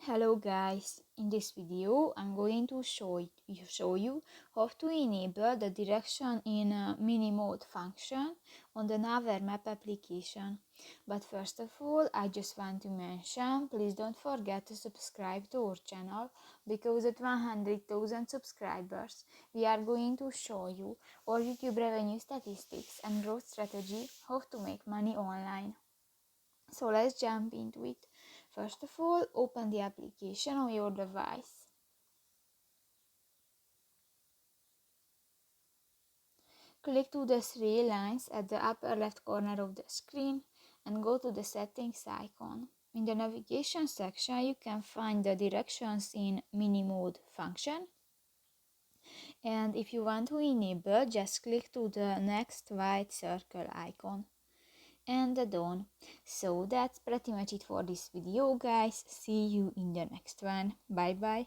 Hello guys, in this video I'm going to show you how to enable the direction in mini mode function on the Naver Map application. But first of all, I just want to mention, please don't forget to subscribe to our channel, because at 100,000 subscribers we are going to show you our YouTube revenue statistics and growth strategy, how to make money online. So let's jump into it. First of all, open the application on your device. Click to the three lines at the upper left corner of the screen and go to the settings icon. In the navigation section, you can find the directions in mini mode function. And if you want to enable, just click to the next white circle icon and done. So that's pretty much it for this video, guys. See you in the next one. Bye bye.